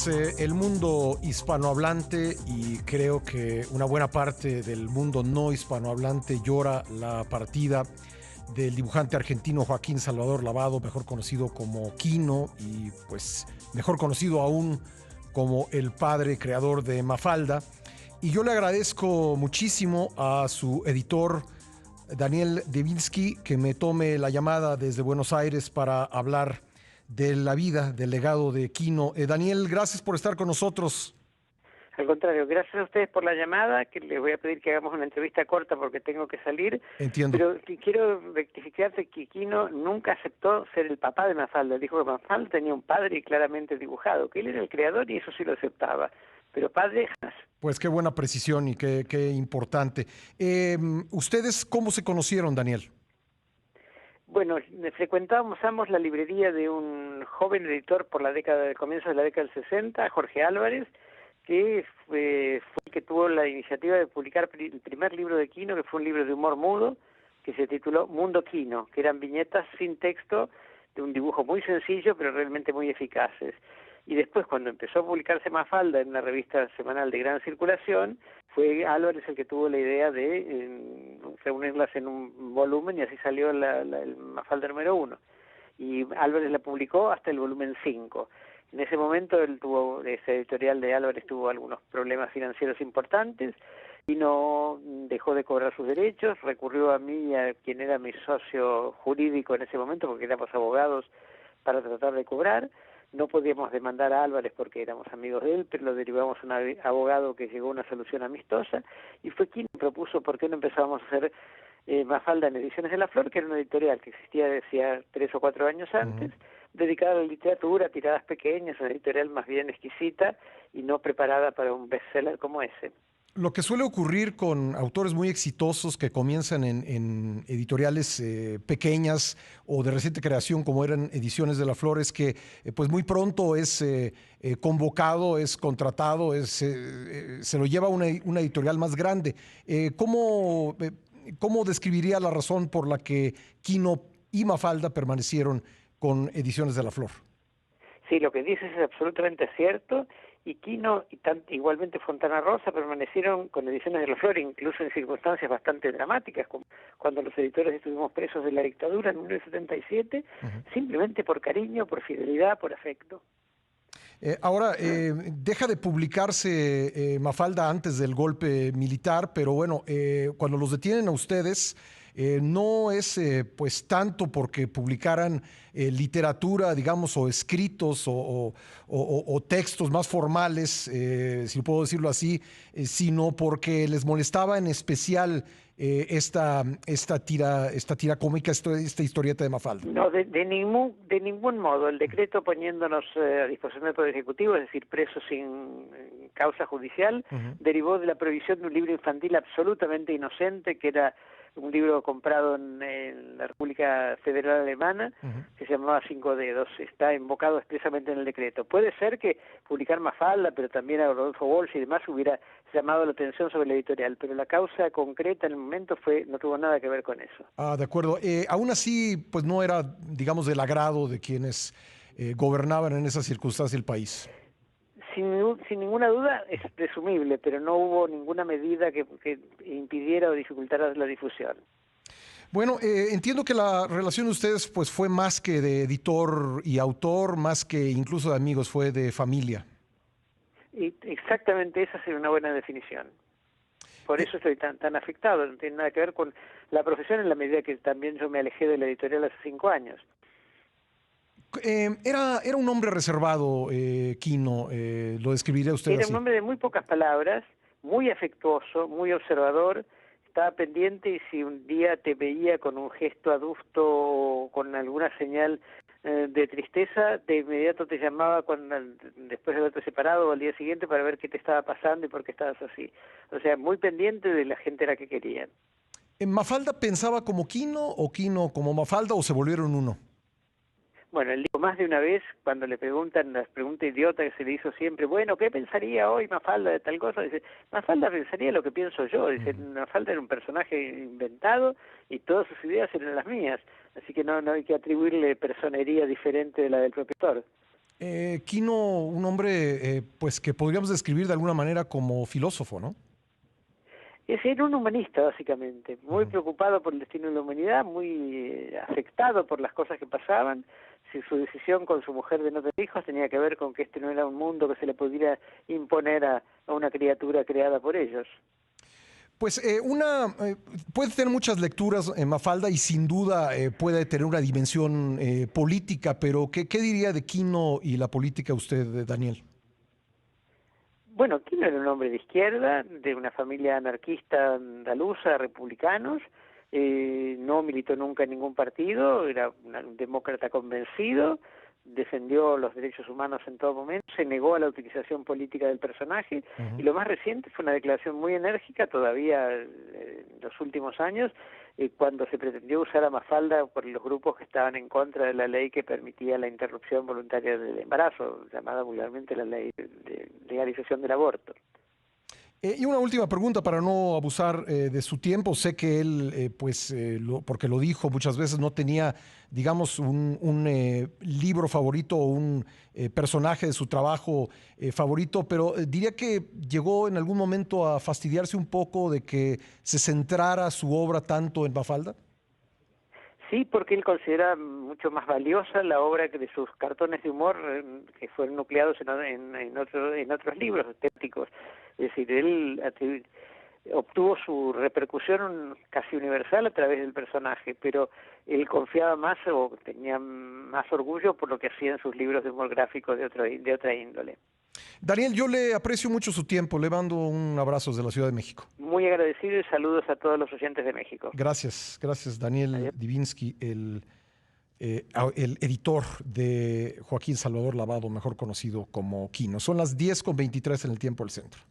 El mundo hispanohablante y creo que una buena parte del mundo no hispanohablante llora la partida del dibujante argentino Joaquín Salvador Lavado, mejor conocido como Quino y pues mejor conocido aún como el padre creador de Mafalda. Y yo le agradezco muchísimo a su editor Daniel Devilsky que me tome la llamada desde Buenos Aires para hablar de la vida, del legado de Quino. Daniel, gracias por estar con nosotros. Al contrario, gracias a ustedes por la llamada, que les voy a pedir que hagamos una entrevista corta porque tengo que salir, Entiendo. pero quiero rectificarte que Quino nunca aceptó ser el papá de Mafalda. Dijo que Mafalda tenía un padre claramente dibujado, que él era el creador y eso sí lo aceptaba, pero padre jamás. Pues qué buena precisión y qué importante. ¿Ustedes cómo se conocieron, Daniel? Bueno, frecuentábamos ambos la librería de un joven editor por la década, del comienzo de la década del 60, Jorge Álvarez, que fue el que tuvo la iniciativa de publicar el primer libro de Quino, que fue un libro de humor mudo, que se tituló Mundo Quino, que eran viñetas sin texto, de un dibujo muy sencillo, pero realmente muy eficaces. Y después, cuando empezó a publicarse Mafalda en una revista semanal de gran circulación, fue Álvarez el que tuvo la idea de reunirlas en un volumen y así salió el Mafalda número 1. Y Álvarez la publicó hasta el volumen 5. En ese momento ese editorial de Álvarez tuvo algunos problemas financieros importantes y no dejó de cobrar sus derechos, recurrió a mí, a quien era mi socio jurídico en ese momento, porque éramos abogados, para tratar de cobrar. No podíamos demandar a Álvarez porque éramos amigos de él, pero lo derivamos a un abogado que llegó a una solución amistosa, y fue quien propuso por qué no empezábamos a hacer Mafalda en Ediciones de la Flor, que era una editorial que existía decía 3 o 4 años antes, dedicada a la literatura, a tiradas pequeñas, una editorial más bien exquisita y no preparada para un bestseller como ese. Lo que suele ocurrir con autores muy exitosos que comienzan en editoriales pequeñas o de reciente creación, como eran Ediciones de la Flor, es que pues muy pronto es convocado, es contratado, se lo lleva una editorial más grande. ¿Cómo describiría la razón por la que Quino y Mafalda permanecieron con Ediciones de la Flor? Sí, lo que dices es absolutamente cierto, y Quino y igualmente Fontana Rosa permanecieron con Ediciones de la Flor, incluso en circunstancias bastante dramáticas, como cuando los editores estuvimos presos de la dictadura en 1977, simplemente por cariño, por fidelidad, por afecto. Ahora, deja de publicarse Mafalda antes del golpe militar, pero bueno, cuando los detienen a ustedes, no es pues tanto porque publicaran literatura, digamos, o escritos o textos más formales, si puedo decirlo así, sino porque les molestaba en especial esta tira cómica, esta historieta de Mafalda. No, de ningún modo. El decreto poniéndonos a disposición del Poder Ejecutivo, es decir, presos sin causa judicial, derivó de la prohibición de un libro infantil absolutamente inocente, que era un libro comprado en la República Federal Alemana, que se llamaba Cinco Dedos. Está invocado expresamente en el decreto. Puede ser que publicar Mafalda, pero también a Rodolfo Walsh y demás, hubiera llamado la atención sobre la editorial, pero la causa concreta en el momento no tuvo nada que ver con eso. Ah, de acuerdo. Aún así, pues no era, digamos, del agrado de quienes gobernaban en esa circunstancia el país. Sin ninguna duda es presumible, pero no hubo ninguna medida que impidiera o dificultara la difusión. Bueno, entiendo que la relación de ustedes pues fue más que de editor y autor, más que incluso de amigos, fue de familia. Y exactamente esa sería una buena definición. Por eso estoy tan afectado. No tiene nada que ver con la profesión, en la medida que también yo me alejé de la editorial hace 5 años. Era un hombre reservado, Quino, lo describiría usted Era así. un hombre de muy pocas palabras, muy afectuoso, muy observador, estaba pendiente, y si un día te veía con un gesto adusto o con alguna señal de tristeza, de inmediato te llamaba después de haberte separado o al día siguiente, para ver qué te estaba pasando y por qué estabas así. O sea, muy pendiente de la gente a la que querían. ¿Mafalda pensaba como Quino o Quino como Mafalda o se volvieron uno? Bueno, él dijo más de una vez, cuando le preguntan, las preguntas idiota que se le hizo siempre, bueno, ¿qué pensaría hoy Mafalda de tal cosa? Dice, Mafalda pensaría lo que pienso yo. Dice, Mafalda era un personaje inventado y todas sus ideas eran las mías. Así que no hay que atribuirle personería diferente de la del propio autor. Quino, un hombre pues que podríamos describir de alguna manera como filósofo, ¿no? Era un humanista, básicamente, muy preocupado por el destino de la humanidad, muy afectado por las cosas que pasaban. Si su decisión con su mujer de no tener hijos tenía que ver con que este no era un mundo que se le pudiera imponer a una criatura creada por ellos. Pues puede tener muchas lecturas, Mafalda, y sin duda puede tener una dimensión política, pero ¿qué diría de Quino y la política usted, Daniel? Bueno, Quino era un hombre de izquierda, de una familia anarquista andaluza, republicanos, no militó nunca en ningún partido, era un demócrata convencido, defendió los derechos humanos en todo momento, se negó a la utilización política del personaje, y lo más reciente fue una declaración muy enérgica, todavía en los últimos años, cuando se pretendió usar a Mafalda por los grupos que estaban en contra de la ley que permitía la interrupción voluntaria del embarazo, llamada vulgarmente la ley de legalización del aborto. Y una última pregunta para no abusar de su tiempo. Sé que él, porque lo dijo muchas veces, no tenía, digamos, un libro favorito o un personaje de su trabajo favorito, pero diría que llegó en algún momento a fastidiarse un poco de que se centrara su obra tanto en Mafalda. Sí, porque él considera mucho más valiosa la obra que de sus cartones de humor que fueron nucleados en otros libros estéticos. Es decir, él obtuvo su repercusión casi universal a través del personaje, pero él confiaba más o tenía más orgullo por lo que hacía en sus libros de humor gráfico de otra índole. Daniel, yo le aprecio mucho su tiempo. Le mando un abrazo desde la Ciudad de México. Muy agradecido y saludos a todos los oyentes de México. Gracias, Daniel Adiós. Divinsky, el editor de Joaquín Salvador Lavado, mejor conocido como Quino. Son las 10:23 en el tiempo del centro.